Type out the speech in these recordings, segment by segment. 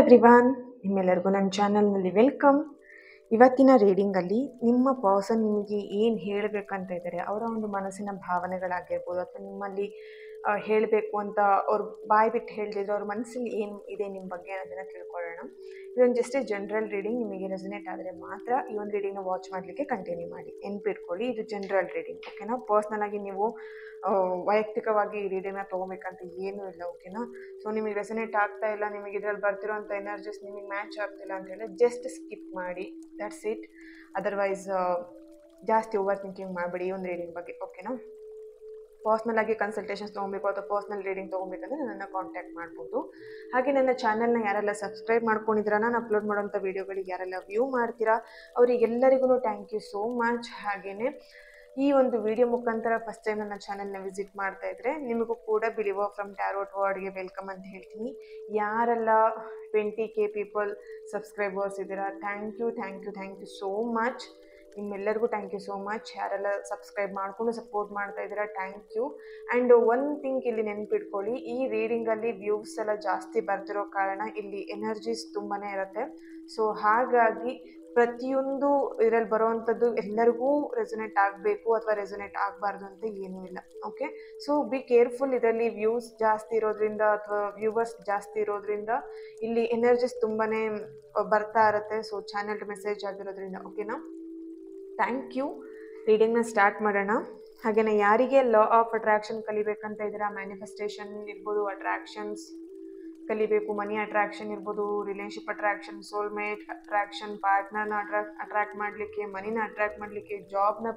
Everyone, ನಿಮ್ಮೆಲ್ಲರಿಗೂ ನನ್ನ ಚಾನಲ್ನಲ್ಲಿ ವೆಲ್ಕಮ್. ಇವತ್ತಿನ ರೀಡಿಂಗಲ್ಲಿ ನಿಮ್ಮ ಪರ್ಸನ್ ನಿಮಗೆ ಏನು ಹೇಳಬೇಕಂತ ಇದ್ದಾರೆ, ಅವರ ಒಂದು ಮನಸ್ಸಿನ ಭಾವನೆಗಳಾಗಿರ್ಬೋದು, ಅಥವಾ ನಿಮ್ಮಲ್ಲಿ ಹೇಳಬೇಕು ಅಂತ ಅವ್ರು ಬಾಯಿ ಬಿಟ್ಟು ಹೇಳ್ತಿದ್ರು, ಅವ್ರ ಮನಸ್ಸಲ್ಲಿ ಏನು ಇದೆ ನಿಮ್ಮ ಬಗ್ಗೆ ಅನ್ನೋದನ್ನು ತಿಳ್ಕೊಳ್ಳೋಣ. ಇದೊಂದು ಜಸ್ಟ್ ಜನರಲ್ ರೀಡಿಂಗ್. ನಿಮಗೆ ರೆಸನೇಟ್ ಆದರೆ ಮಾತ್ರ ಈ ಒಂದು ರೀಡಿಂಗ್ನ ವಾಚ್ ಮಾಡಲಿಕ್ಕೆ ಕಂಟಿನ್ಯೂ ಮಾಡಿ. ನೆನ್ಪಿಟ್ಕೊಳ್ಳಿ, ಇದು ಜನರಲ್ ರೀಡಿಂಗ್, ಓಕೆನಾ. ಪರ್ಸ್ನಲ್ ಆಗಿ ನೀವು ವೈಯಕ್ತಿಕವಾಗಿ ಈ ರೀಡಿಂಗ್ನ ತೊಗೊಬೇಕಂತ ಏನೂ ಇಲ್ಲ, ಓಕೆನಾ. ಸೊ ನಿಮಗೆ ರೆಸನೇಟ್ ಆಗ್ತಾ ಇಲ್ಲ, ನಿಮಗೆ ಇದರಲ್ಲಿ ಬರ್ತಿರೋಂಥ ಎನರ್ಜೀಸ್ ನಿಮಗೆ ಮ್ಯಾಚ್ ಆಗ್ತಿಲ್ಲ ಅಂತ ಹೇಳಿ ಜಸ್ಟ್ ಸ್ಕಿಪ್ ಮಾಡಿ, ದಟ್ಸ್ ಇಟ್. ಅದರ್ವೈಸ್ ಜಾಸ್ತಿ ಓವರ್ ಥಿಂಕಿಂಗ್ ಮಾಡಬೇಡಿ ಈ ಒಂದು ರೀಡಿಂಗ್ ಬಗ್ಗೆ, ಓಕೆನಾ. ಪರ್ಸ್ನಲ್ ಆಗಿ ಕನ್ಸಲ್ಟೇಷನ್ಸ್ ತೊಗೊಬೇಕು ಅಥವಾ ಪರ್ಸ್ನಲ್ ರೀಡಿಂಗ್ ತೊಗೊಬೇಕಂದ್ರೆ ನನ್ನನ್ನು ಕಾಂಟ್ಯಾಕ್ಟ್ ಮಾಡ್ಬೋದು. ಹಾಗೆ ನನ್ನ ಚಾನಲ್ನ ಯಾರೆಲ್ಲ ಸಬ್ಸ್ಕ್ರೈಬ್ ಮಾಡ್ಕೊಂಡಿದ್ದೀರಾ, ನಾನು ಅಪ್ಲೋಡ್ ಮಾಡೋಂಥ ವೀಡಿಯೋಗಳಿಗೆ ಯಾರೆಲ್ಲ ವ್ಯೂ ಮಾಡ್ತೀರಾ ಅವರಿಗೆಲ್ಲರಿಗೂ ಥ್ಯಾಂಕ್ ಯು ಸೋ ಮಚ್. ಹಾಗೆಯೇ ಈ ಒಂದು ವಿಡಿಯೋ ಮುಖಾಂತರ ಫಸ್ಟ್ ಟೈಮ್ ನನ್ನ ಚಾನಲ್ನ ವಿಸಿಟ್ ಮಾಡ್ತಾ ಇದ್ದರೆ ನಿಮಗೂ ಕೂಡ ಬಿಲಿವರ್ ಫ್ರಮ್ ಟ್ಯಾರೋಟ್ ವರ್ಡ್ಗೆ ವೆಲ್ಕಮ್ ಅಂತ ಹೇಳ್ತೀನಿ. ಯಾರೆಲ್ಲ 20K ಪೀಪಲ್ ಸಬ್ಸ್ಕ್ರೈಬರ್ಸ್ ಇದ್ದೀರಾ, ಥ್ಯಾಂಕ್ ಯು ಸೋ ಮಚ್. ನಿಮ್ಮೆಲ್ಲರಿಗೂ ಥ್ಯಾಂಕ್ ಯು ಸೋ ಮಚ್. ಯಾರೆಲ್ಲ ಸಬ್ಸ್ಕ್ರೈಬ್ ಮಾಡಿಕೊಂಡು ಸಪೋರ್ಟ್ ಮಾಡ್ತಾ ಇದ್ದೀರಾ, thank you. And one thing ಇಲ್ಲಿ ನೆನ್ಪಿಟ್ಕೊಳ್ಳಿ, ಈ ರೀಡಿಂಗಲ್ಲಿ ವ್ಯೂಸ್ ಎಲ್ಲ ಜಾಸ್ತಿ ಬರ್ತಿರೋ ಕಾರಣ ಇಲ್ಲಿ ಎನರ್ಜೀಸ್ ತುಂಬಾ ಇರುತ್ತೆ. ಸೊ ಹಾಗಾಗಿ ಪ್ರತಿಯೊಂದು ಇದರಲ್ಲಿ ಬರೋವಂಥದ್ದು ಎಲ್ಲರಿಗೂ ರೆಸನೇಟ್ ಆಗಬೇಕು ಅಥವಾ ರೆಸನೇಟ್ ಆಗಬಾರ್ದು ಅಂತ ಏನೂ ಇಲ್ಲ, ಓಕೆ. So be careful. ಇದರಲ್ಲಿ ವ್ಯೂಸ್ ಜಾಸ್ತಿ ಇರೋದ್ರಿಂದ ಅಥವಾ ವ್ಯೂವರ್ಸ್ ಜಾಸ್ತಿ ಇರೋದ್ರಿಂದ ಇಲ್ಲಿ ಎನರ್ಜೀಸ್ ತುಂಬಾ ಬರ್ತಾ ಇರುತ್ತೆ. ಸೊ ಚಾನೆಲ್ ಮೆಸೇಜ್ ಆಗಿರೋದ್ರಿಂದ, ಓಕೆನಾ. Thank you. ರೀಡಿಂಗ್ನ ಸ್ಟಾರ್ಟ್ ಮಾಡೋಣ. ಹಾಗೆಯೇ ಯಾರಿಗೆ ಲಾ ಆಫ್ ಅಟ್ರಾಕ್ಷನ್ ಕಲಿಬೇಕಂತ ಇದ್ದೀರಾ, ಮ್ಯಾನಿಫೆಸ್ಟೇಷನ್ ಇರ್ಬೋದು, ಅಟ್ರಾಕ್ಷನ್ಸ್ ಕಲಿಬೇಕು, ಮನಿ ಅಟ್ರಾಕ್ಷನ್ ಇರ್ಬೋದು, ರಿಲೇಶನ್ಶಿಪ್ ಅಟ್ರಾಕ್ಷನ್, ಸೋಲ್ಮೇಟ್ ಅಟ್ರಾಕ್ಷನ್, ಪಾರ್ಟ್ನರ್ನ ಅಟ್ರಾಕ್ಟ್ ಮಾಡಲಿಕ್ಕೆ, ಮನಿನ ಅಟ್ರಾಕ್ಟ್ ಮಾಡಲಿಕ್ಕೆ,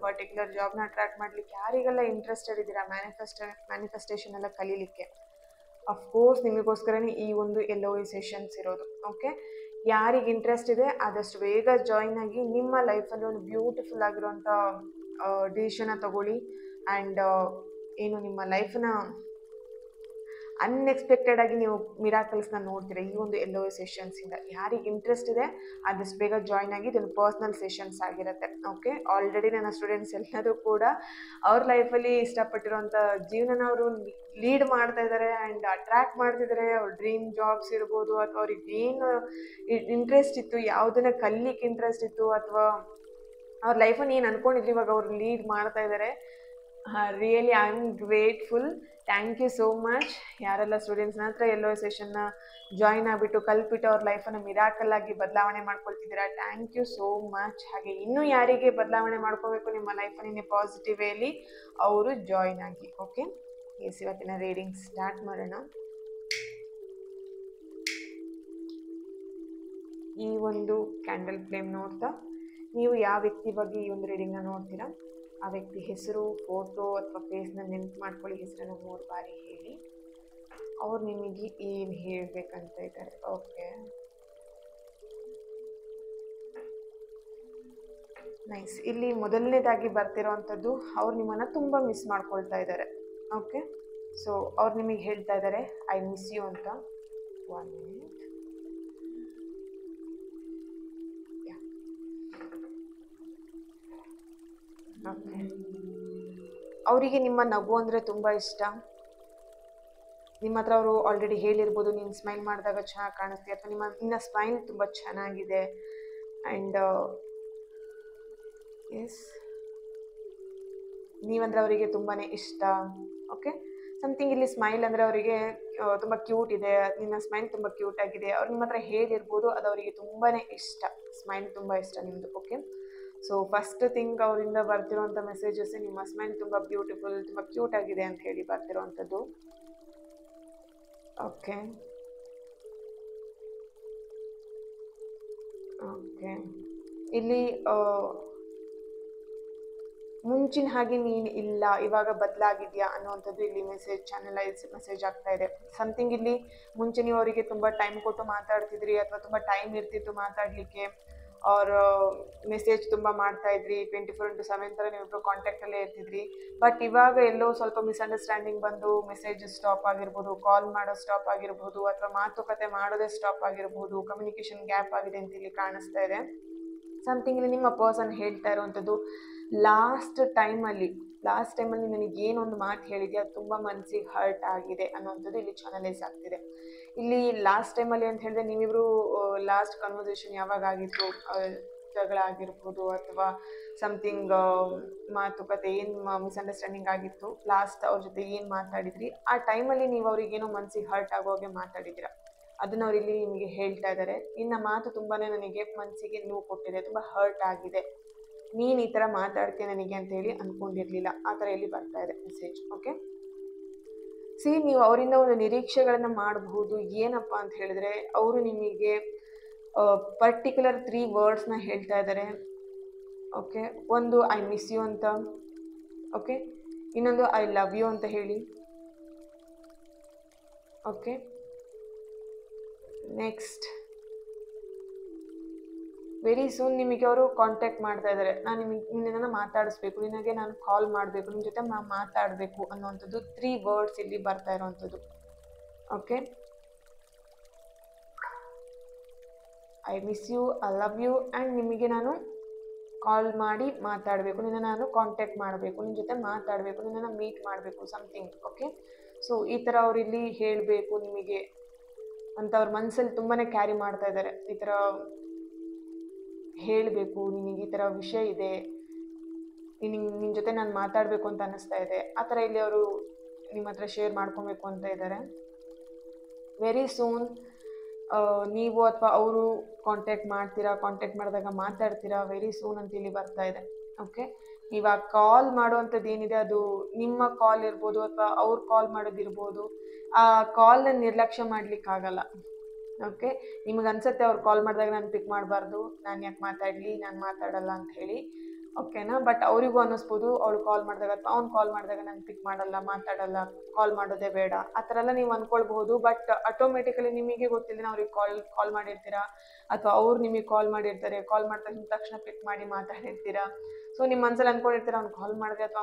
ಪರ್ಟಿಕ್ಯುಲರ್ ಜಾಬ್ನ ಅಟ್ರಾಕ್ಟ್ ಮಾಡಲಿಕ್ಕೆ, ಯಾರಿಗೆಲ್ಲ ಇಂಟ್ರೆಸ್ಟೆಡ್ ಇದ್ದೀರಾ ಮ್ಯಾನಿಫೆಸ್ಟೇಷನ್ ಎಲ್ಲ ಕಲೀಲಿಕ್ಕೆ, ಅಫ್ಕೋರ್ಸ್ ನಿಮಗೋಸ್ಕರನೇ ಈ ಒಂದು LOA ಸೆಷನ್ಸ್ ಇರೋದು, ಓಕೆ. ಯಾರಿಗೆ ಇಂಟ್ರೆಸ್ಟ್ ಇದೆ ಆದಷ್ಟು ಬೇಗ ಜಾಯಿನ್ ಆಗಿ ನಿಮ್ಮ ಲೈಫಲ್ಲಿ ಒಂದು ಬ್ಯೂಟಿಫುಲ್ ಆಗಿರೋಂಥ ಡಿಸಿಷನ್ನ ತಗೊಳ್ಳಿ. ಆ್ಯಂಡ್ ಏನು ನಿಮ್ಮ ಲೈಫನ್ನ ಅನ್ಎಕ್ಸ್ಪೆಕ್ಟೆಡ್ ಆಗಿ ನೀವು ಮಿರಾಕಲ್ಸ್ನ ನೋಡ್ತೀರಾ ಈ ಒಂದು LOA ಸೆಷನ್ಸಿಂದ. ಯಾರಿಗೆ ಇಂಟ್ರೆಸ್ಟ್ ಇದೆ ಆದಷ್ಟು ಬೇಗ ಜಾಯಿನ್ ಆಗಿ, ಇದೊಂದು ಪರ್ಸ್ನಲ್ ಸೆಷನ್ಸ್ ಆಗಿರುತ್ತೆ, ಓಕೆ. ಆಲ್ರೆಡಿ ನನ್ನ ಸ್ಟೂಡೆಂಟ್ಸ್ ಎಲ್ಲರೂ ಕೂಡ ಅವ್ರ ಲೈಫಲ್ಲಿ ಇಷ್ಟಪಟ್ಟಿರೋಂಥ ಜೀವನನ ಅವರು ಲೀಡ್ ಮಾಡ್ತಾ ಇದ್ದಾರೆ ಆ್ಯಂಡ್ ಅಟ್ರ್ಯಾಕ್ಟ್ ಮಾಡ್ತಿದ್ದಾರೆ. ಅವ್ರ ಡ್ರೀಮ್ ಜಾಬ್ಸ್ ಇರ್ಬೋದು, ಅಥವಾ ಅವ್ರಿಗೆ ಏನು ಇಂಟ್ರೆಸ್ಟ್ ಇತ್ತು, ಯಾವುದನ್ನ ಕಲಿಲಿಕ್ಕೆ ಇಂಟ್ರೆಸ್ಟ್ ಇತ್ತು, ಅಥವಾ ಅವ್ರ ಲೈಫನ್ನು ಏನು ಅಂದ್ಕೊಂಡಿದ್ರು ಇವಾಗ ಅವ್ರು ಲೀಡ್ ಮಾಡ್ತಾ ಇದ್ದಾರೆ. Really I am grateful. Thank you so much. ಯಾರೆಲ್ಲ ಸ್ಟೂಡೆಂಟ್ಸ್ನ ಹತ್ರ LOA ಸೆಷನ್ನ ಜಾಯಿನ್ ಆಗಿಬಿಟ್ಟು ಕಲ್ಪಿಟ್ಟು ಅವ್ರ ಲೈಫನ್ನು ಮಿರಾಕಲ್ ಆಗಿ ಬದಲಾವಣೆ ಮಾಡ್ಕೊಳ್ತಿದ್ದೀರಾ, ಥ್ಯಾಂಕ್ ಯು ಸೋ ಮಚ್. ಹಾಗೆ ಇನ್ನೂ ಯಾರಿಗೆ ಬದಲಾವಣೆ ಮಾಡ್ಕೋಬೇಕು ನಿಮ್ಮ ಲೈಫಲ್ಲಿ ಪಾಸಿಟಿವ್ ವೇಲಿ, ಅವರು ಜಾಯಿನ್ ಆಗಿ, ಓಕೆ. ಇವತ್ತಿನ ರೀಡಿಂಗ್ ಸ್ಟಾರ್ಟ್ ಮಾಡೋಣ. ಈ ಒಂದು ಕ್ಯಾಂಡಲ್ ಫ್ಲೇಮ್ ನೋಡ್ತಾ ನೀವು ಯಾವ ವ್ಯಕ್ತಿ ಬಗ್ಗೆ ಈ ಒಂದು ರೀಡಿಂಗ್ನ ನೋಡ್ತೀರಾ, ಆ ವ್ಯಕ್ತಿ ಹೆಸರು, ಫೋಟೋ ಅಥವಾ ಫೇಸ್ನ ನೆನಪು ಮಾಡ್ಕೊಳ್ಳಿ. ಹೆಸರನ್ನು 3 ಬಾರಿ ಹೇಳಿ. ಅವ್ರು ನಿಮಗೆ ಏನು ಹೇಳಬೇಕಂತ ಇದ್ದಾರೆ, ಓಕೆ. ನೈಸ್. ಇಲ್ಲಿ ಮೊದಲನೇದಾಗಿ ಬರ್ತಿರೋ ಅಂಥದ್ದು, ಅವ್ರು ನಿಮ್ಮನ್ನು ತುಂಬ ಮಿಸ್ ಮಾಡ್ಕೊಳ್ತಾ ಇದ್ದಾರೆ, ಓಕೆ. ಸೊ ಅವ್ರು ನಿಮಗೆ ಹೇಳ್ತಾ ಇದ್ದಾರೆ ಐ ಮಿಸ್ ಯು ಅಂತ. 1 minute. ಓಕೆ. ಅವರಿಗೆ ನಿಮ್ಮ ನಗು ಅಂದರೆ ತುಂಬ ಇಷ್ಟ. ನಿಮ್ಮ ಹತ್ರ ಅವರು ಆಲ್ರೆಡಿ ಹೇಳಿರ್ಬೋದು, ನೀನು ಸ್ಮೈಲ್ ಮಾಡಿದಾಗ ಚೆನ್ನಾಗಿ ಕಾಣಿಸ್ತೀಯ, ಅಥವಾ ನಿನ್ನ ಸ್ಮೈಲ್ ತುಂಬ ಚೆನ್ನಾಗಿದೆ. ಆ್ಯಂಡ್ ಎಸ್, ನೀವಂದರೆ ಅವರಿಗೆ ತುಂಬಾ ಇಷ್ಟ, ಓಕೆ. ಸಮಥಿಂಗ್ ಇಲ್ಲಿ ಸ್ಮೈಲ್ ಅಂದರೆ ಅವರಿಗೆ ತುಂಬ ಕ್ಯೂಟ್ ಇದೆ, ನಿನ್ನ ಸ್ಮೈಲ್ ತುಂಬ ಕ್ಯೂಟ್ ಆಗಿದೆ, ಅವ್ರು ನಿಮ್ಮ ಹತ್ರ ಹೇಳಿರ್ಬೋದು, ಅದು ಅವರಿಗೆ ತುಂಬಾ ಇಷ್ಟ, ಸ್ಮೈಲ್ ತುಂಬ ಇಷ್ಟ ನಿಮ್ಮದು, ಓಕೆ. ಸೊ ಫಸ್ಟ್ ಥಿಂಗ್ ಅವರಿಂದ ಬರ್ತಿರೋಂಥ ಮೆಸೇಜಸ್, ನಿಮ್ಮ ಸ್ಮೈಲ್ ತುಂಬ ಬ್ಯೂಟಿಫುಲ್, ತುಂಬ ಕ್ಯೂಟ್ ಆಗಿದೆ ಅಂತ ಹೇಳಿ ಬರ್ತಿರೋವಂಥದ್ದು, ಓಕೆ. ಓಕೆ. ಇಲ್ಲಿ ಮುಂಚಿನ ಹಾಗೆ ನೀನು ಇಲ್ಲ, ಇವಾಗ ಬದಲಾಗಿದೆಯಾ ಅನ್ನೋವಂಥದ್ದು ಇಲ್ಲಿ ಚಾನಲೈಸ್ ಮೆಸೇಜ್ ಆಗ್ತಾ ಇದೆ. ಸಮಥಿಂಗ್ ಇಲ್ಲಿ ಮುಂಚೆ ನೀವು ಅವರಿಗೆ ತುಂಬ ಟೈಮ್ ಕೊಟ್ಟು ಮಾತಾಡ್ತಿದ್ರಿ, ಅಥವಾ ತುಂಬ ಟೈಮ್ ಇರ್ತಿತ್ತು ಮಾತಾಡಲಿಕ್ಕೆ, ಅವ್ರ ಮೆಸೇಜ್ ತುಂಬ ಮಾಡ್ತಾ ಇದ್ರಿ, 24/7 ಥರ ನೀವು ಕಾಂಟ್ಯಾಕ್ಟಲ್ಲೇ ಇರ್ತಿದ್ರಿ. ಬಟ್ ಇವಾಗ ಎಲ್ಲೋ ಸ್ವಲ್ಪ ಮಿಸ್ಅಂಡರ್ಸ್ಟ್ಯಾಂಡಿಂಗ್ ಬಂದು ಮೆಸೇಜ್ ಸ್ಟಾಪ್ ಆಗಿರ್ಬೋದು, ಕಾಲ್ ಮಾಡೋ ಸ್ಟಾಪ್ ಆಗಿರ್ಬೋದು, ಅಥವಾ ಮಾತುಕತೆ ಮಾಡೋದೇ ಸ್ಟಾಪ್ ಆಗಿರ್ಬೋದು, ಕಮ್ಯುನಿಕೇಷನ್ ಗ್ಯಾಪ್ ಆಗಿದೆ ಅಂತ ಇಲ್ಲಿ ಕಾಣಿಸ್ತಾ ಇದೆ. ಸಮಥಿಂಗ್ ಇಲ್ಲಿ ನಿಮ್ಮ ಪರ್ಸನ್ ಹೇಳ್ತಾ ಇರುವಂಥದ್ದು, ಲಾಸ್ಟ್ ಟೈಮಲ್ಲಿ ಲಾಸ್ಟ್ ಟೈಮಲ್ಲಿ ನನಗೆ ಏನೊಂದು ಮಾತು ಹೇಳಿದ್ಯಾ ಅದು ತುಂಬ ಮನಸ್ಸಿಗೆ ಹರ್ಟ್ ಆಗಿದೆ ಅನ್ನೋವಂಥದ್ದು ಇಲ್ಲಿ ಚಾನಲೈಸ್ ಆಗ್ತಿದೆ. ಇಲ್ಲಿ ಲಾಸ್ಟ್ ಟೈಮಲ್ಲಿ ಅಂತ ಹೇಳಿದ್ರೆ ನೀವಿಬ್ರು ಲಾಸ್ಟ್ ಕನ್ವರ್ಸೇಷನ್ ಯಾವಾಗ ಆಗಿತ್ತು, ಜಗಳ ಆಗಿರ್ಬೋದು ಅಥವಾ ಸಮಥಿಂಗ್ ಮಾತುಕತೆ ಏನು ಮಿಸ್ಅಂಡರ್ಸ್ಟ್ಯಾಂಡಿಂಗ್ ಆಗಿತ್ತು, ಲಾಸ್ಟ್ ಅವ್ರ ಜೊತೆ ಏನು ಮಾತಾಡಿದ್ರಿ ಆ ಟೈಮಲ್ಲಿ ನೀವು ಅವ್ರಿಗೇನೋ ಮನಸ್ಸಿಗೆ ಹರ್ಟ್ ಆಗೋ ಹಾಗೆ ಮಾತಾಡಿದ್ದೀರಾ. ಅದನ್ನ ಅವ್ರು ಇಲ್ಲಿ ನಿಮಗೆ ಹೇಳ್ತಾ ಇದ್ದಾರೆ, ನಿನ್ನ ಮಾತು ತುಂಬಾ ನನಗೆ ಮನಸ್ಸಿಗೆ ನೋವು ಕೊಟ್ಟಿದೆ, ತುಂಬ ಹರ್ಟ್ ಆಗಿದೆ, ನೀನು ಈ ಥರ ಮಾತಾಡ್ತೀಯ ನನಗೆ ಅಂತ ಹೇಳಿ ಅಂದ್ಕೊಂಡಿರಲಿಲ್ಲ, ಆ ಥರ ಇಲ್ಲಿ ಬರ್ತಾ ಇದೆ ಮೆಸೇಜ್. ಓಕೆ, ನೀವು ಅವರಿಂದ ಒಂದು ನಿರೀಕ್ಷೆಗಳನ್ನು ಮಾಡಬಹುದು. ಏನಪ್ಪ ಅಂತ ಹೇಳಿದ್ರೆ ಅವರು ನಿಮಗೆ ಪರ್ಟಿಕ್ಯುಲರ್ 3 ವರ್ಡ್ಸ್ನ ಹೇಳ್ತಾ ಇದ್ದಾರೆ. ಓಕೆ, ಒಂದು ಐ ಮಿಸ್ ಯು ಅಂತ, ಓಕೆ, ಇನ್ನೊಂದು ಐ ಲವ್ ಯು ಅಂತ ಹೇಳಿ. ಓಕೆ, ನೆಕ್ಸ್ಟ್ ವೆರಿ ಸೂನ್ ನಿಮಗೆ ಅವರು ಕಾಂಟ್ಯಾಕ್ಟ್ ಮಾಡ್ತಾ ಇದ್ದಾರೆ. ನಾನು ನಿನ್ನನ್ನು ಮಾತಾಡಿಸ್ಬೇಕು, ನಿನಗೆ ನಾನು ಕಾಲ್ ಮಾಡಬೇಕು, ನಿಮ್ಮ ಜೊತೆ ಮಾತಾಡಬೇಕು ಅನ್ನೋವಂಥದ್ದು 3 ವರ್ಡ್ಸ್ ಇಲ್ಲಿ ಬರ್ತಾ ಇರೋವಂಥದ್ದು. Okay, I miss you, I love you and ನಿಮಗೆ ನಾನು ಕಾಲ್ ಮಾಡಿ ಮಾತಾಡಬೇಕು, ನಿನ್ನ ನಾನು ಕಾಂಟ್ಯಾಕ್ಟ್ ಮಾಡಬೇಕು, ನಿನ್ನ ಜೊತೆ ಮಾತಾಡಬೇಕು, ನಿನ್ನನ್ನು ಮೀಟ್ ಮಾಡಬೇಕು, ಸಮಥಿಂಗ್. ಓಕೆ, ಸೊ ಈ ಥರ ಅವ್ರು ಇಲ್ಲಿ ಹೇಳಬೇಕು ನಿಮಗೆ ಅಂತ ಅವ್ರ ಮನಸ್ಸಲ್ಲಿ ತುಂಬಾ ಕ್ಯಾರಿ ಮಾಡ್ತಾ ಇದ್ದಾರೆ. ಈ ಥರ ಹೇಳಬೇಕು, ನಿನಗೆ ಈ ಥರ ವಿಷಯ ಇದೆ, ನಿನ್ನ ಜೊತೆ ನಾನು ಮಾತಾಡಬೇಕು ಅಂತ ಅನ್ನಿಸ್ತಾ ಇದೆ, ಆ ಥರ ಇಲ್ಲಿ ಅವರು ನಿಮ್ಮ ಹತ್ರ ಶೇರ್ ಮಾಡ್ಕೊಬೇಕು ಅಂತ ಇದ್ದಾರೆ. ವೆರಿ ಸೂನ್ ನೀವು ಅಥವಾ ಅವರು ಕಾಂಟ್ಯಾಕ್ಟ್ ಮಾಡ್ತೀರಾ, ಕಾಂಟ್ಯಾಕ್ಟ್ ಮಾಡಿದಾಗ ಮಾತಾಡ್ತೀರಾ, ವೆರಿ ಸೂನ್ ಅಂತ ಇಲ್ಲಿ ಬರ್ತಾ ಇದೆ. ಓಕೆ, ಇವಾಗ ಕಾಲ್ ಮಾಡುವಂಥದ್ದು ಏನಿದೆ ಅದು ನಿಮ್ಮ ಕಾಲ್ ಇರ್ಬೋದು ಅಥವಾ ಅವ್ರು ಕಾಲ್ ಮಾಡೋದಿರ್ಬೋದು, ಆ ಕಾಲ್ನ ನಿರ್ಲಕ್ಷ್ಯ ಮಾಡ್ಲಿಕ್ಕಾಗಲ್ಲ. ಓಕೆ, ನಿಮಗೆ ಅನ್ಸುತ್ತೆ ಅವ್ರು ಕಾಲ್ ಮಾಡಿದಾಗ ನಾನು ಪಿಕ್ ಮಾಡಬಾರ್ದು, ನಾನು ಯಾಕೆ ಮಾತಾಡಲಿ, ನಾನು ಮಾತಾಡಲ್ಲ ಅಂತ ಹೇಳಿ. ಓಕೆನಾ, ಬಟ್ ಅವರಿಗೂ ಅನ್ನಿಸ್ಬೋದು ಅವ್ಳು ಕಾಲ್ ಮಾಡಿದಾಗ ಅಥವಾ ಅವ್ನು ಕಾಲ್ ಮಾಡಿದಾಗ ನಾನು ಪಿಕ್ ಮಾಡಲ್ಲ, ಮಾತಾಡಲ್ಲ, ಕಾಲ್ ಮಾಡೋದೇ ಬೇಡ, ಆ ಥರ ಎಲ್ಲ ನೀವು ಅಂದ್ಕೊಳ್ಬಹುದು. ಬಟ್ ಆಟೋಮೆಟಿಕಲಿ ನಿಮಗೆ ಗೊತ್ತಿಲ್ಲ ಅವ್ರಿಗೆ ಕಾಲ್ ಮಾಡಿರ್ತೀರಾ ಅಥವಾ ಅವ್ರು ನಿಮಗೆ ಕಾಲ್ ಮಾಡಿರ್ತಾರೆ, ಕಾಲ್ ಮಾಡಿದ ತಕ್ಷಣ ಪಿಕ್ ಮಾಡಿ ಮಾತಾಡಿರ್ತೀರಾ. ಸೊ ನಿಮ್ಮ ಮನಸ್ಸಲ್ಲಿ ಅಂದ್ಕೊಂಡಿರ್ತೀರ ಅವ್ನು ಕಾಲ್ ಮಾಡಿದೆ ಅಥವಾ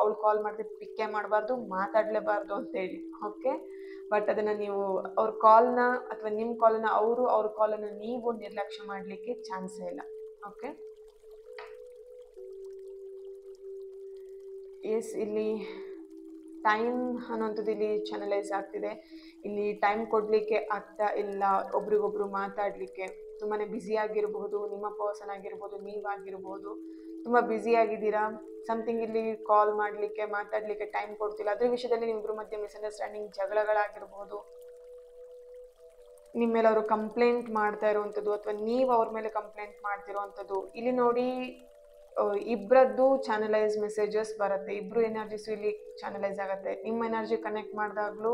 ಅವ್ಳು ಕಾಲ್ ಮಾಡಿದೆ ಪಿಕ್ಕೇ ಮಾಡಬಾರ್ದು, ಮಾತಾಡಲೇಬಾರ್ದು ಅಂತೇಳಿ. ಓಕೆ, ಬಟ್ ಅದನ್ನು ನೀವು ಅವ್ರ ಕಾಲ್ನ ಅಥವಾ ನಿಮ್ಮ ಕಾಲನ್ನು ಅವ್ರ ಕಾಲನ್ನು ನೀವು ನಿರ್ಲಕ್ಷ್ಯ ಮಾಡಲಿಕ್ಕೆ ಚಾನ್ಸೇ ಇಲ್ಲ. ಓಕೆ, ಎಸ್, ಇಲ್ಲಿ ಟೈಮ್ ಅನ್ನೋಂಥದ್ದು ಇಲ್ಲಿ ಚಾನಲೈಸ್ ಆಗ್ತಿದೆ. ಇಲ್ಲಿ ಟೈಮ್ ಕೊಡಲಿಕ್ಕೆ ಆಗ್ತಾ ಇಲ್ಲ, ಒಬ್ರಿಗೊಬ್ರು ಮಾತಾಡಲಿಕ್ಕೆ ತುಂಬಾ ಬ್ಯುಸಿ ಆಗಿರ್ಬೋದು, ನಿಮ್ಮ ಪರ್ಸನ್ ಆಗಿರ್ಬೋದು, ನೀವಾಗಿರ್ಬೋದು, ತುಂಬ ಬ್ಯುಸಿ ಆಗಿದ್ದೀರಾ, ಸಮಥಿಂಗ್ ಇಲ್ಲಿ ಕಾಲ್ ಮಾಡಲಿಕ್ಕೆ ಮಾತಾಡಲಿಕ್ಕೆ ಟೈಮ್ ಕೊಡ್ತಿಲ್ಲ, ಅದ್ರ ವಿಷಯದಲ್ಲಿ ನಿಮ್ಮಿಬ್ಬರ ಮಧ್ಯೆ ಮಿಸ್ಅಂಡರ್ಸ್ಟ್ಯಾಂಡಿಂಗ್ ಜಗಳಗಳಾಗಿರ್ಬೋದು, ನಿಮ್ಮ ಮೇಲೆ ಅವರು ಕಂಪ್ಲೇಂಟ್ ಮಾಡ್ತಾ ಇರುವಂಥದ್ದು ಅಥವಾ ನೀವು ಅವ್ರ ಮೇಲೆ ಕಂಪ್ಲೇಂಟ್ ಮಾಡ್ತಿರೋವಂಥದ್ದು. ಇಲ್ಲಿ ನೋಡಿ ಇಬ್ಬರದ್ದು ಚಾನಲೈಸ್ ಮೆಸೇಜಸ್ ಬರುತ್ತೆ, ಇಬ್ಬರು ಎನರ್ಜಿಸು ಇಲ್ಲಿ ಚಾನಲೈಸ್ ಆಗುತ್ತೆ. ನಿಮ್ಮ ಎನರ್ಜಿ ಕನೆಕ್ಟ್ ಮಾಡಿದಾಗಲೂ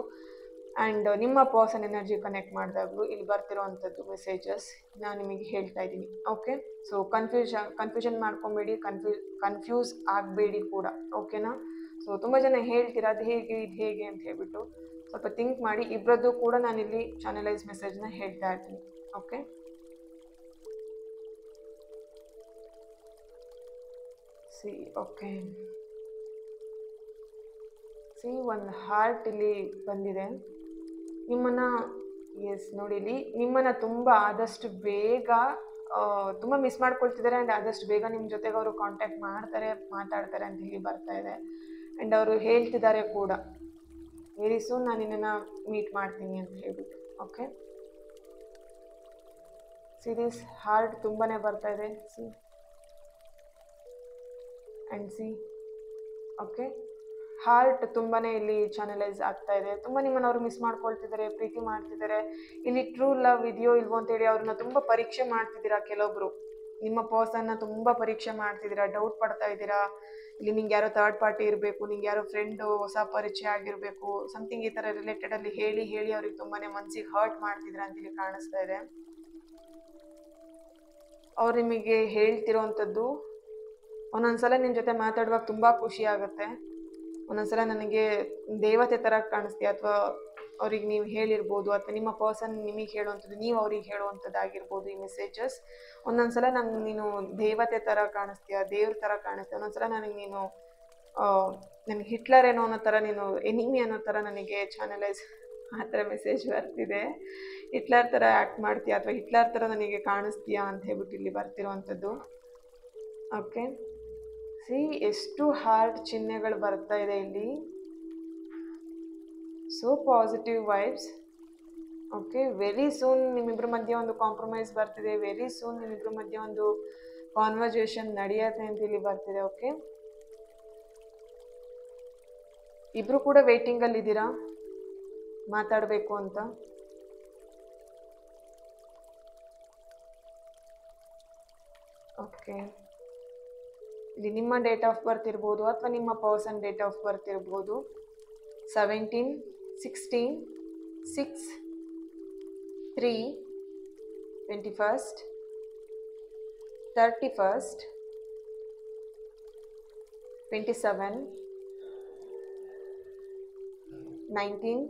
ಆ್ಯಂಡ್ ನಿಮ್ಮ ಪರ್ಸನ್ ಎನರ್ಜಿ ಕನೆಕ್ಟ್ ಮಾಡಿದಾಗಲೂ ಇಲ್ಲಿ ಬರ್ತಿರೋವಂಥದ್ದು ಮೆಸೇಜಸ್ ನಾನು ನಿಮಗೆ ಹೇಳ್ತಾ ಇದ್ದೀನಿ. ಓಕೆ, ಸೊ ಕನ್ಫ್ಯೂಷನ್ ಮಾಡ್ಕೊಬೇಡಿ, ಕನ್ಫ್ಯೂಸ್ ಆಗಬೇಡಿ ಕೂಡ. ಓಕೆನಾ, ಸೊ ತುಂಬ ಜನ ಹೇಳ್ತೀರಾ ಅದು ಹೇಗೆ ಇದು ಹೇಗೆ ಅಂತ ಹೇಳ್ಬಿಟ್ಟು, ಸ್ವಲ್ಪ ಥಿಂಕ್ ಮಾಡಿ. ಇಬ್ಬರದ್ದು ಕೂಡ ನಾನಿಲ್ಲಿ ಚಾನಲೈಸ್ ಮೆಸೇಜ್ನ ಹೇಳ್ತಾ ಇರ್ತೀನಿ. ಓಕೆ, ಓಕೆ, ಒಂದು ಹಾರ್ಟ್ ಇಲ್ಲಿ ಬಂದಿದೆ ನಿಮ್ಮನ್ನ. ಎಸ್, ನೋಡಿ ಇಲ್ಲಿ ನಿಮ್ಮನ್ನ ತುಂಬ ಆದಷ್ಟು ಬೇಗ ತುಂಬ ಮಿಸ್ ಮಾಡ್ಕೊಳ್ತಿದ್ದಾರೆ ಆ್ಯಂಡ್ ಆದಷ್ಟು ಬೇಗ ನಿಮ್ಮ ಜೊತೆಗೆ ಅವರು ಕಾಂಟ್ಯಾಕ್ಟ್ ಮಾಡ್ತಾರೆ, ಮಾತಾಡ್ತಾರೆ ಅಂತ ಹೇಳಿ ಬರ್ತಾ ಇದೆ. ಆ್ಯಂಡ್ ಅವರು ಹೇಳ್ತಿದ್ದಾರೆ ಕೂಡ ವೆರಿ ಸೂನ್ ನಾನು ನಿನ್ನನ್ನು ಮೀಟ್ ಮಾಡ್ತೀನಿ ಅಂತ ಹೇಳ್ಬಿಟ್ಟು. ಓಕೆ, ಸೀರಿಯಸ್ ಹಾರ್ಟ್ ತುಂಬಾ ಬರ್ತಾ ಇದೆ. ಓಕೆ, ಹಾರ್ಟ್ ತುಂಬಾ ಇಲ್ಲಿ ಚಾನಲೈಸ್ ಆಗ್ತಾ ಇದೆ. ತುಂಬ ನಿಮ್ಮನ್ನು ಅವರು ಮಿಸ್ ಮಾಡ್ಕೊಳ್ತಿದ್ದಾರೆ, ಪ್ರೀತಿ ಮಾಡ್ತಿದ್ದಾರೆ. ಇಲ್ಲಿ ಟ್ರೂ ಲವ್ ಇದೆಯೋ ಇಲ್ವೋ ಅಂತೇಳಿ ಅವ್ರನ್ನ ತುಂಬ ಪರೀಕ್ಷೆ ಮಾಡ್ತಿದ್ದೀರಾ. ಕೆಲವೊಬ್ರು ನಿಮ್ಮ ಪರ್ಸನ್ನ ತುಂಬ ಪರೀಕ್ಷೆ ಮಾಡ್ತಿದ್ದೀರಾ, ಡೌಟ್ ಪಡ್ತಾ ಇದ್ದೀರಾ. ಇಲ್ಲಿ ನಿಂಗೆ ಯಾರೋ ಥರ್ಡ್ ಪಾರ್ಟಿ ಇರಬೇಕು, ನಿಂಗೆ ಯಾರೋ ಫ್ರೆಂಡು ಹೊಸ ಪರಿಚಯ ಆಗಿರಬೇಕು, ಸಮಥಿಂಗ್ ಈ ಥರ ರಿಲೇಟೆಡಲ್ಲಿ ಹೇಳಿ ಅವ್ರಿಗೆ ತುಂಬಾ ಮನಸ್ಸಿಗೆ ಹರ್ಟ್ ಮಾಡ್ತಿದ್ದೀರಾ ಅಂತೇಳಿ ಕಾಣಿಸ್ತಾ ಇದೆ. ಅವ್ರು ನಿಮಗೆ ಹೇಳ್ತಿರೋವಂಥದ್ದು, ಒಂದೊಂದ್ಸಲ ನಿಮ್ಮ ಜೊತೆ ಮಾತಾಡುವಾಗ ತುಂಬ ಖುಷಿ ಆಗುತ್ತೆ, ಒಂದೊಂದ್ಸಲ ನನಗೆ ದೇವತೆ ಥರ ಕಾಣಿಸ್ತೀಯ, ಅಥವಾ ಅವ್ರಿಗೆ ನೀವು ಹೇಳಿರ್ಬೋದು, ಅಥವಾ ನಿಮ್ಮ ಪರ್ಸನ್ ನಿಮಗೆ ಹೇಳುವಂಥದ್ದು ನೀವು ಅವ್ರಿಗೆ ಹೇಳುವಂಥದ್ದು ಆಗಿರ್ಬೋದು ಈ ಮೆಸೇಜಸ್. ಒಂದೊಂದ್ಸಲ ನೀನು ದೇವತೆ ಥರ ಕಾಣಿಸ್ತೀಯ, ದೇವ್ರ ಥರ ಕಾಣಿಸ್ತೀಯ, ಒಂದೊಂದ್ಸಲ ನನಗೆ ಹಿಟ್ಲರ್ ಏನೋ ಅನ್ನೋ ಥರ, ನೀನು ಎನಿಮಿ ಅನ್ನೋ ಥರ ನನಗೆ ಚಾನಲೈಸ್ ಆ ಥರ ಮೆಸೇಜ್ ಬರ್ತಿದೆ. ಹಿಟ್ಲರ್ ಥರ ಆ್ಯಕ್ಟ್ ಮಾಡ್ತೀಯಾ ಅಥವಾ ಹಿಟ್ಲರ್ ಥರ ನನಗೆ ಕಾಣಿಸ್ತೀಯಾ ಅಂತ ಹೇಳ್ಬಿಟ್ಟು ಇಲ್ಲಿ ಬರ್ತಿರೋವಂಥದ್ದು. ಓಕೆ, ಸಿ ಎಷ್ಟು ಹಾರ್ಟ್ ಚಿಹ್ನೆಗಳು ಬರ್ತಾ ಇದೆ ಇಲ್ಲಿ. So positive vibes. Okay, very soon ನಿಮ್ಮಿಬ್ಬರ ಮಧ್ಯೆ ಒಂದು ಕಾಂಪ್ರಮೈಸ್ ಬರ್ತಿದೆ. ವೆರಿ ಸೂನ್ ನಿಮ್ಮಿಬ್ಬರ ಮಧ್ಯೆ ಒಂದು ಕಾನ್ವರ್ಸೇಷನ್ ನಡೆಯತ್ತೆ ಅಂತ ಇಲ್ಲಿ ಬರ್ತಿದೆ. ಓಕೆ, ಇಬ್ರು ಕೂಡ ವೇಟಿಂಗ್ ಅಲ್ಲಿ ಇದ್ದೀರಾ ಮಾತಾಡಬೇಕು ಅಂತ. ಓಕೆ, ಇಲ್ಲಿ ನಿಮ್ಮ ಡೇಟ್ ಆಫ್ ಬರ್ತ್ ಇರ್ಬೋದು ಅಥವಾ ನಿಮ್ಮ ಪರ್ಸನ್ ಡೇಟ್ ಆಫ್ ಬರ್ತ್ ಇರ್ಬೋದು. 17, 16, 6, 3, 21st, 31st, 27, 19,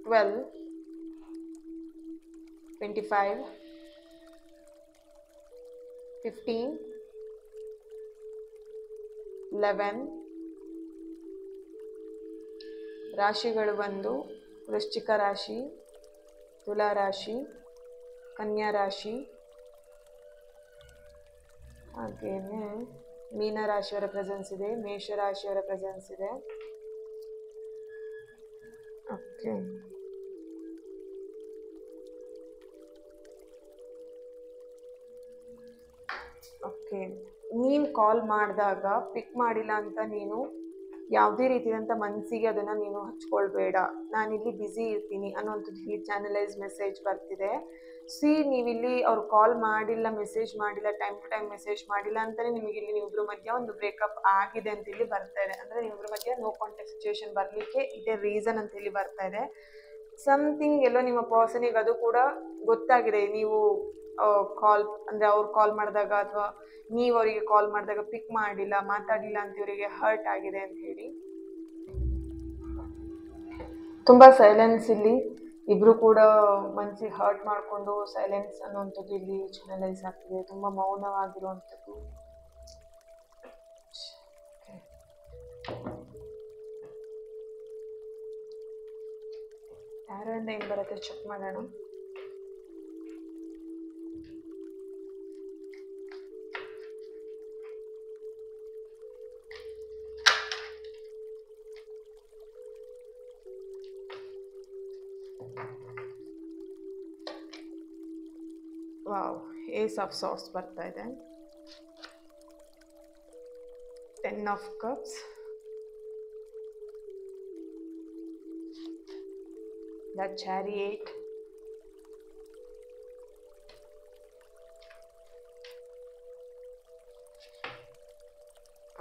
12, 25, 15, 11. ರಾಶಿಗಳು ಬಂದು ವೃಶ್ಚಿಕ ರಾಶಿ, ತುಲಾ ರಾಶಿ, ಕನ್ಯಾ ರಾಶಿ, ಹಾಗೇನೆ ಮೀನ ರಾಶಿಯವರ ಪ್ರೆಸೆನ್ಸ್ ಇದೆ, ಮೇಷ ರಾಶಿಯವರ ಪ್ರೆಸೆನ್ಸ್ ಇದೆ. ಓಕೆ, ಓಕೆ, ನೀನು ಕಾಲ್ ಮಾಡಿದಾಗ ಪಿಕ್ ಮಾಡಿಲ್ಲ ಅಂತ ನೀನು ಯಾವುದೇ ರೀತಿಯಾದಂಥ ಮನಸ್ಸಿಗೆ ಅದನ್ನು ನೀನು ಹಚ್ಕೊಳ್ಬೇಡ. ನಾನಿಲ್ಲಿ ಬ್ಯುಸಿ ಇರ್ತೀನಿ ಅನ್ನೋಂಥದ್ದು ಇಲ್ಲಿ ಚಾನಲೈಸ್ ಮೆಸೇಜ್ ಬರ್ತಿದೆ. ನೀವಿಲ್ಲಿ ಅವ್ರು ಕಾಲ್ ಮಾಡಿಲ್ಲ, ಮೆಸೇಜ್ ಮಾಡಿಲ್ಲ, ಟೈಮ್ ಟು ಟೈಮ್ ಮೆಸೇಜ್ ಮಾಡಿಲ್ಲ ಅಂತಲೇ ನಿಮಗೆ ಇಲ್ಲಿ ನೀವಿಬ್ಬರ ಮಧ್ಯೆ ಒಂದು ಬ್ರೇಕಪ್ ಆಗಿದೆ ಅಂತ ಇಲ್ಲಿ ಬರ್ತಾ ಇದೆ. ಅಂದರೆ ನಿಮ್ಮಿಬ್ಬರ ಮಧ್ಯೆ ನೋ ಕಾಂಟ್ಯಾಕ್ಟ್ ಸಿಚುವೇಶನ್ ಬರಲಿಕ್ಕೆ ಇದೇ ರೀಸನ್ ಅಂತ ಇಲ್ಲಿ ಬರ್ತಾ ಇದೆ. ಸಮಥಿಂಗ್ ಎಲ್ಲೋ ನಿಮ್ಮ ಪರ್ಸನಿಗೆ ಅದು ಕೂಡ ಗೊತ್ತಾಗಿದೆ. ನೀವು ಕಾಲ್ ಅಂದರೆ ಅವ್ರು ಕಾಲ್ ಮಾಡಿದಾಗ ಅಥವಾ ನೀವು ಅವರಿಗೆ ಕಾಲ್ ಮಾಡಿದಾಗ ಪಿಕ್ ಮಾಡಿಲ್ಲ, ಮಾತಾಡಲಿಲ್ಲ ಅಂತ ಇವರಿಗೆ ಹರ್ಟ್ ಆಗಿದೆ ಅಂತ ಹೇಳಿ. ತುಂಬ ಸೈಲೆನ್ಸ್ ಇಲ್ಲಿ ಇಬ್ರು ಕೂಡ ಮನಸ್ಸಿಗೆ ಹರ್ಟ್ ಮಾಡಿಕೊಂಡು ಸೈಲೆನ್ಸ್ ಅನ್ನುವಂಥದ್ದು ಇಲ್ಲಿ ಚಾನಲೈಸ್ ಆಗ್ತಿದೆ. ತುಂಬ ಮೌನವಾಗಿರುವಂಥದ್ದು. ಯಾರಿಂದ ಏನು ಬರುತ್ತೆ ಚೆಕ್ ಮಾಡೋಣ. ವಾವ್, ಏಸ್ ಆಫ್ ಸಾಸ್ ಬರ್ತಾ ಇದೆ, 10 of cups, the chariot,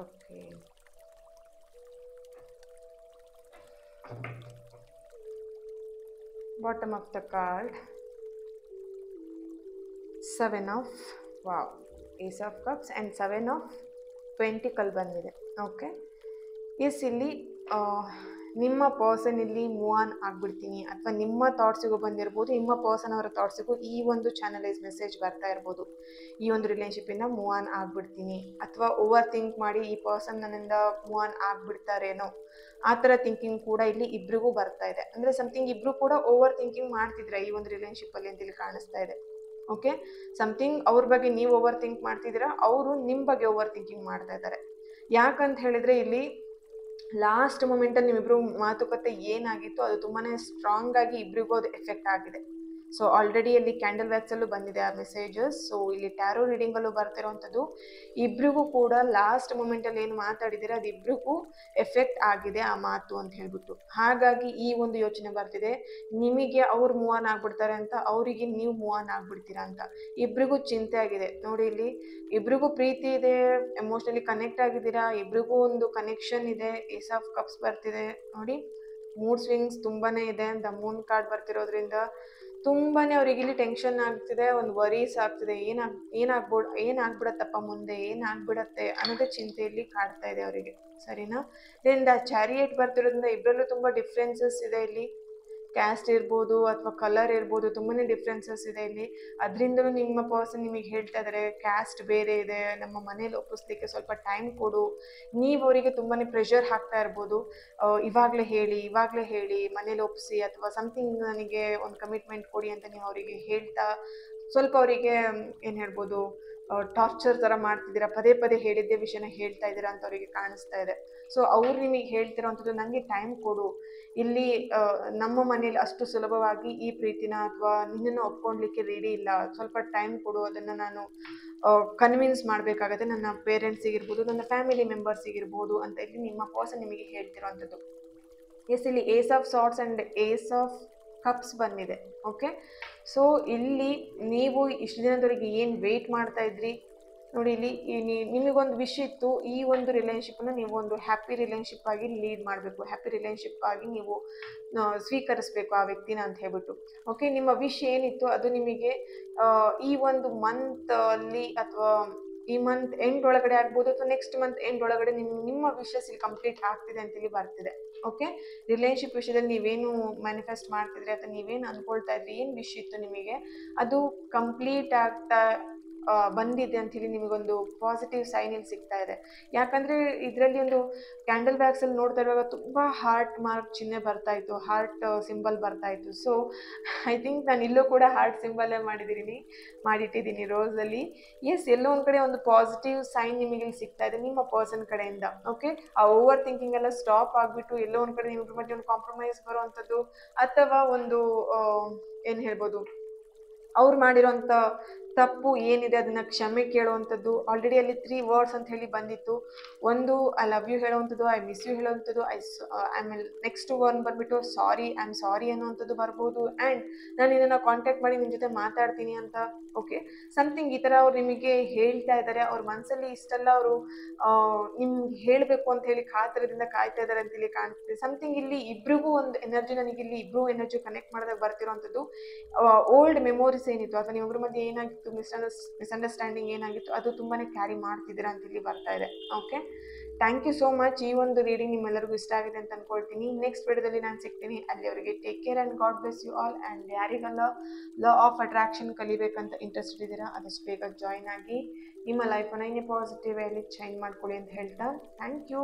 okay, bottom of the card, 7 of wow, ace of cups and 7 of pentacle ಬಂದಿದೆ. ಓಕೆ, ಇಲ್ಲಿ ನಿಮ್ಮ ಪರ್ಸನ್ ಇಲ್ಲಿ ಮೂವ್ ಆನ್ ಆಗ್ಬಿಡ್ತೀನಿ ಅಥವಾ ನಿಮ್ಮ ಥಾಟ್ಸಿಗೂ ಬಂದಿರ್ಬೋದು, ನಿಮ್ಮ ಪರ್ಸನ್ ಅವರ ಥಾಟ್ಸಿಗೂ ಈ ಒಂದು ಚಾನಲೈಸ್ ಮೆಸೇಜ್ ಬರ್ತಾ ಇರ್ಬೋದು. ಈ ಒಂದು ರಿಲೇಷನ್ಶಿಪ್ಪಿಂದ ಮೂವ್ ಆನ್ ಆಗ್ಬಿಡ್ತೀನಿ ಅಥವಾ ಓವರ್ ಥಿಂಕ್ ಮಾಡಿ ಈ ಪರ್ಸನ್ ನನ್ನಿಂದ ಮೂವ್ ಆನ್ ಆಗ್ಬಿಡ್ತಾರೇನೋ ಆ ಥರ ಥಿಂಕಿಂಗ್ ಕೂಡ ಇಲ್ಲಿ ಇಬ್ರಿಗೂ ಬರ್ತಾ ಇದೆ. ಅಂದರೆ ಸಮಥಿಂಗ್ ಇಬ್ರು ಕೂಡ ಓವರ್ ಥಿಂಕಿಂಗ್ ಮಾಡ್ತಿದ್ರೆ ಈ ಒಂದು ರಿಲೇಷನ್ಶಿಪ್ಪಲ್ಲಿ ಅಂತ ಇಲ್ಲಿ ಕಾಣಿಸ್ತಾ ಇದೆ. ಓಕೆ, ಸಮಥಿಂಗ್ ಅವ್ರ ಬಗ್ಗೆ ನೀವು ಓವರ್ ಥಿಂಕ್ ಮಾಡ್ತಿದ್ದೀರಾ, ಅವರು ನಿಮ್ಮ ಬಗ್ಗೆ ಓವರ್ ಥಿಂಕಿಂಗ್ ಮಾಡ್ತಾ ಇದ್ದಾರೆ. ಯಾಕಂತ ಹೇಳಿದ್ರೆ ಇಲ್ಲಿ ಲಾಸ್ಟ್ ಮೂಮೆಂಟಲ್ಲಿ ನಿಮ್ಮಿಬ್ರು ಮಾತುಕತೆ ಏನಾಗಿತ್ತು ಅದು ತುಂಬಾ ಸ್ಟ್ರಾಂಗ್ ಆಗಿ ಇಬ್ರಿಗೂ ಅದು ಎಫೆಕ್ಟ್ ಆಗಿದೆ. ಸೊ ಆಲ್ರೆಡಿ ಅಲ್ಲಿ ಕ್ಯಾಂಡಲ್ ವ್ಯಾಕ್ಸಲ್ಲೂ ಬಂದಿದೆ ಆ ಮೆಸೇಜಸ್. ಸೊ ಇಲ್ಲಿ ಟ್ಯಾರೋ ರೀಡಿಂಗಲ್ಲೂ ಬರ್ತಿರೋವಂಥದ್ದು ಇಬ್ರಿಗೂ ಕೂಡ ಲಾಸ್ಟ್ ಮೂಮೆಂಟಲ್ಲಿ ಏನು ಮಾತಾಡಿದ್ದೀರಾ ಅದು ಇಬ್ರಿಗೂ ಎಫೆಕ್ಟ್ ಆಗಿದೆ ಆ ಮಾತು ಅಂತ ಹೇಳ್ಬಿಟ್ಟು. ಹಾಗಾಗಿ ಈ ಒಂದು ಯೋಚನೆ ಬರ್ತಿದೆ, ನಿಮಗೆ ಅವ್ರು ಮೂವ್ ಆನ್ ಆಗ್ಬಿಡ್ತಾರೆ ಅಂತ, ಅವರಿಗೆ ನೀವು ಮೂವ್ ಆನ್ ಆಗ್ಬಿಡ್ತೀರಾ ಅಂತ ಇಬ್ರಿಗೂ ಚಿಂತೆ ಆಗಿದೆ. ನೋಡಿ, ಇಲ್ಲಿ ಇಬ್ರಿಗೂ ಪ್ರೀತಿ ಇದೆ, ಎಮೋಷನಲಿ ಕನೆಕ್ಟ್ ಆಗಿದ್ದೀರಾ, ಇಬ್ರಿಗೂ ಒಂದು ಕನೆಕ್ಷನ್ ಇದೆ. ಏಸ್ ಆಫ್ ಕಪ್ಸ್ ಬರ್ತಿದೆ ನೋಡಿ, ಮೂಡ್ ಸ್ವಿಂಗ್ಸ್ ತುಂಬಾನೇ ಇದೆ. ದ ಮೂನ್ ಕಾರ್ಡ್ ಬರ್ತಿರೋದ್ರಿಂದ ತುಂಬಾನೇ ಅವ್ರಿಗೆ ಇಲ್ಲಿ ಟೆನ್ಷನ್ ಆಗ್ತಿದೆ, ಒಂದು ವರೀಸ್ ಆಗ್ತಿದೆ. ಏನಾಗ್ಬಿಡತ್ತಪ್ಪ ಮುಂದೆ, ಏನಾಗ್ಬಿಡತ್ತೆ ಅನ್ನೋದೇ ಚಿಂತೆಯಲ್ಲಿ ಕಾಡ್ತಾ ಇದೆ ಅವರಿಗೆ. ಸರಿನಾ? ದೆನ್ ದ ಚಾರಿಯೇಟ್ ಬರ್ತಿರೋದ್ರಿಂದ ಇಬ್ಬರಲ್ಲೂ ತುಂಬ ಡಿಫ್ರೆನ್ಸಸ್ ಇದೆ. ಇಲ್ಲಿ ಕ್ಯಾಸ್ಟ್ ಇರ್ಬೋದು ಅಥವಾ ಕಲರ್ ಇರ್ಬೋದು, ತುಂಬಾನೇ ಡಿಫ್ರೆನ್ಸಸ್ ಇದೆ ಇಲ್ಲಿ. ಅದರಿಂದಲೂ ನಿಮ್ಮ ಪರ್ಸನ್ ನಿಮಗೆ ಹೇಳ್ತಾ ಇದ್ದಾರೆ ಕ್ಯಾಸ್ಟ್ ಬೇರೆ ಇದೆ, ನಮ್ಮ ಮನೇಲಿ ಒಪ್ಪಿಸ್ಲಿಕ್ಕೆ ಸ್ವಲ್ಪ ಟೈಮ್ ಕೊಡು. ನೀವು ಅವರಿಗೆ ತುಂಬಾನೇ ಪ್ರೆಷರ್ ಹಾಕ್ತಾ ಇರ್ಬೋದು, ಇವಾಗಲೇ ಹೇಳಿ ಮನೇಲಿ ಒಪ್ಪಿಸಿ ಅಥವಾ ಸಮಥಿಂಗ್ ನನಗೆ ಒಂದು ಕಮಿಟ್ಮೆಂಟ್ ಕೊಡಿ ಅಂತ ನೀವು ಅವರಿಗೆ ಹೇಳ್ತಾ ಸ್ವಲ್ಪ ಅವರಿಗೆ ಏನು ಹೇಳ್ಬೋದು ಟಾರ್ಚರ್ ಥರ ಮಾಡ್ತಿದ್ದೀರಾ, ಪದೇ ಪದೇ ಹೇಳಿದ್ದೇ ವಿಷಯನ ಹೇಳ್ತಾ ಇದ್ದೀರಾ ಅಂತ ಅವರಿಗೆ ಕಾಣಿಸ್ತಾ ಇದೆ. ಸೊ ಅವ್ರು ನಿಮಗೆ ಹೇಳ್ತಿರೋವಂಥದ್ದು, ನನಗೆ ಟೈಮ್ ಕೊಡು, ಇಲ್ಲಿ ನಮ್ಮ ಮನೇಲಿ ಅಷ್ಟು ಸುಲಭವಾಗಿ ಈ ಪ್ರೀತಿನ ಅಥವಾ ನಿನ್ನನ್ನು ಒಪ್ಕೊಳ್ಲಿಕ್ಕೆ ರೆಡಿ ಇಲ್ಲ, ಸ್ವಲ್ಪ ಟೈಮ್ ಕೊಡು, ಅದನ್ನು ನಾನು ಕನ್ವಿನ್ಸ್ ಮಾಡಬೇಕಾಗತ್ತೆ, ನನ್ನ ಪೇರೆಂಟ್ಸಿಗಿರ್ಬೋದು, ನನ್ನ ಫ್ಯಾಮಿಲಿ ಮೆಂಬರ್ಸಿಗಿರ್ಬೋದು ಅಂತ ಇಲ್ಲಿ ನಿಮ್ಮ ಪರ್ಸನ್ ನಿಮಗೆ ಹೇಳ್ತಿರೋವಂಥದ್ದು. ಎಸ್, ಇಲ್ಲಿ ace of swords and ace of cups ಬಂದಿದೆ. ಓಕೆ, ಸೊ ಇಲ್ಲಿ ನೀವು ಇಷ್ಟು ದಿನದವರೆಗೆ ಏನು ವೆಯ್ಟ್ ಮಾಡ್ತಾ ಇದ್ರಿ ನೋಡಿ, ಇಲ್ಲಿ ನಿಮಗೊಂದು ವಿಶ್ ಇತ್ತು, ಈ ಒಂದು ರಿಲೇಷನ್ಶಿಪ್ಪನ್ನು ನೀವು ಒಂದು ಹ್ಯಾಪಿ ರಿಲೇಷನ್ಶಿಪ್ ಆಗಿ ಲೀಡ್ ಮಾಡಬೇಕು, ಹ್ಯಾಪಿ ರಿಲೇಷನ್ಶಿಪ್ ಆಗಿ ನೀವು ಸ್ವೀಕರಿಸಬೇಕು ಆ ವ್ಯಕ್ತಿನ ಅಂತ ಹೇಳ್ಬಿಟ್ಟು. ಓಕೆ, ನಿಮ್ಮ ವಿಶ್ ಏನಿತ್ತು ಅದು ನಿಮಗೆ ಈ ಒಂದು ಮಂತ್ ಅಲ್ಲಿ ಅಥವಾ ಈ ಮಂತ್ ಎಂಡ್ ಒಳಗಡೆ ಆಗ್ಬೋದು, ಅಥವಾ ನೆಕ್ಸ್ಟ್ ಮಂತ್ ಎಂಡ್ ಒಳಗಡೆ ನಿಮ್ಮ ವಿಶಸ್ ಇಲ್ಲಿ ಕಂಪ್ಲೀಟ್ ಆಗ್ತಿದೆ ಅಂತೇಳಿ ಬರ್ತಿದೆ. ಓಕೆ, ರಿಲೇಷನ್ಶಿಪ್ ವಿಷಯದಲ್ಲಿ ನೀವೇನು ಮ್ಯಾನಿಫೆಸ್ಟ್ ಮಾಡ್ತಿದ್ರಿ ಅಥವಾ ನೀವೇನು ಅನ್ಕೊಳ್ತಾ ಇದ್ರಿ, ಏನು ವಿಷ್ ಇತ್ತು ನಿಮಗೆ, ಅದು ಕಂಪ್ಲೀಟ್ ಆಗ್ತಾ ಬಂದಿದೆ ಅಂಥೇಳಿ ನಿಮಗೊಂದು ಪಾಸಿಟಿವ್ ಸೈನ್ ಇಲ್ಲಿ ಸಿಗ್ತಾ ಇದೆ. ಯಾಕಂದರೆ ಇದರಲ್ಲಿ ಒಂದು ಕ್ಯಾಂಡಲ್ ಬ್ಯಾಗ್ಸಲ್ಲಿ ನೋಡ್ತಾ ಇರುವಾಗ ತುಂಬ ಹಾರ್ಟ್ ಮಾರ್ಕ್ ಚಿಹ್ನೆ ಬರ್ತಾ ಇತ್ತು, ಹಾರ್ಟ್ ಸಿಂಬಲ್ ಬರ್ತಾ ಇತ್ತು. ಸೊ ಐ ಥಿಂಕ್ ನಾನು ಇಲ್ಲೂ ಕೂಡ ಹಾರ್ಟ್ ಸಿಂಬಲ್ಲೇ ಮಾಡಿಟ್ಟಿದ್ದೀನಿ ರೋಸಲ್ಲಿ. ಎಸ್, ಎಲ್ಲೋ ಒಂದು ಕಡೆ ಒಂದು ಪಾಸಿಟಿವ್ ಸೈನ್ ನಿಮಗೆ ಇಲ್ಲಿ ಸಿಗ್ತಾ ಇದೆ ನಿಮ್ಮ ಪರ್ಸನ್ ಕಡೆಯಿಂದ. ಓಕೆ, ಆ ಓವರ್ ಥಿಂಕಿಂಗ್ ಎಲ್ಲ ಸ್ಟಾಪ್ ಆಗಿಬಿಟ್ಟು ಎಲ್ಲೋ ಒಂದು ಕಡೆ ನಿಮ್ಗೆ ಮಧ್ಯೆ ಒಂದು ಕಾಂಪ್ರಮೈಸ್ ಬರುವಂಥದ್ದು, ಅಥವಾ ಒಂದು ಏನು ಹೇಳ್ಬೋದು, ಅವ್ರು ಮಾಡಿರೋಂಥ ತಪ್ಪು ಏನಿದೆ ಅದನ್ನು ಕ್ಷಮೆ ಕೇಳುವಂಥದ್ದು. ಆಲ್ರೆಡಿ ಅಲ್ಲಿ 3 ವರ್ಡ್ಸ್ ಅಂತ ಹೇಳಿ ಬಂದಿತ್ತು. ಒಂದು ಐ ಲವ್ ಯು ಹೇಳುವಂಥದ್ದು, ಐ ಮಿಸ್ ಯು ಹೇಳುವಂಥದ್ದು, ಆಮೇಲೆ ನೆಕ್ಸ್ಟ್ ಒನ್ ಬಂದ್ಬಿಟ್ಟು ಸಾರಿ, ಐ ಆಮ್ ಸಾರಿ ಅನ್ನುವಂಥದ್ದು ಬರ್ಬೋದು. ಆ್ಯಂಡ್ ನಾನು ಇದನ್ನು ಕಾಂಟ್ಯಾಕ್ಟ್ ಮಾಡಿ ನಿಮ್ಮ ಜೊತೆ ಮಾತಾಡ್ತೀನಿ ಅಂತ. ಓಕೆ, ಸಮಥಿಂಗ್ ಈ ಥರ ಅವ್ರು ನಿಮಗೆ ಹೇಳ್ತಾ ಇದ್ದಾರೆ. ಅವ್ರ ಮನಸ್ಸಲ್ಲಿ ಇಷ್ಟೆಲ್ಲ ಅವರು ನಿಮ್ಗೆ ಹೇಳಬೇಕು ಅಂತ ಹೇಳಿ ಕಾತರದಿಂದ ಕಾಯ್ತಾ ಇದ್ದಾರೆ ಅಂತೇಳಿ ಕಾಣಿಸ್ತಿದೆ. ಸಮಥಿಂಗ್ ಇಲ್ಲಿ ಇಬ್ರಿಗೂ ಒಂದು ಎನರ್ಜಿ, ನನಗಿಲ್ಲಿ ಇಬ್ರು ಎನರ್ಜಿ ಕನೆಕ್ಟ್ ಮಾಡಿದಾಗ ಬರ್ತಿರೋವಂಥದ್ದು ಓಲ್ಡ್ ಮೆಮೊರೀಸ್ ಏನಿತ್ತು ಅಥವಾ ನಿಮ್ಮಿಬ್ಬರ ಮಧ್ಯೆ ಏನಾಗಿತ್ತು, ಮಿಸ್ಅಂಡರ್ಸ್ಟ್ಯಾಂಡಿಂಗ್ ಏನಾಗಿತ್ತು, ಅದು ತುಂಬಾ ಕ್ಯಾರಿ ಮಾಡ್ತಿದ್ದೀರಾ ಅಂತ ಇಲ್ಲಿ ಬರ್ತಾ ಇದೆ. Okay, thank you so much. ಈ ಒಂದು ರೀಡಿಂಗ್ ನಿಮ್ಮೆಲ್ಲರಿಗೂ ಇಷ್ಟ ಆಗಿದೆ ಅಂತ ಅನ್ಕೊಳ್ತೀನಿ. ನೆಕ್ಸ್ಟ್ ವಿಡಿಯೋದಲ್ಲಿ ನಾನು ಸಿಗ್ತೀನಿ. ಅಲ್ಲಿವರೆಗೆ take care and God bless you all. And ಯಾರಿಗೆಲ್ಲ ಲಾ ಆಫ್ ಅಟ್ರಾಕ್ಷನ್ ಕಲಿಬೇಕಂತ ಇಂಟ್ರೆಸ್ಟ್ ಇದ್ದೀರಾ ಆದಷ್ಟು ಬೇಗ ಜಾಯ್ನ್ ಆಗಿ ನಿಮ್ಮ ಲೈಫನ್ನು ಇನ್ನೇ ಪಾಸಿಟಿವ್ ವೇಯಲ್ಲಿ ಚೇಂಜ್ ಮಾಡ್ಕೊಳ್ಳಿ ಅಂತ ಹೇಳ್ತಾ ಥ್ಯಾಂಕ್ ಯು.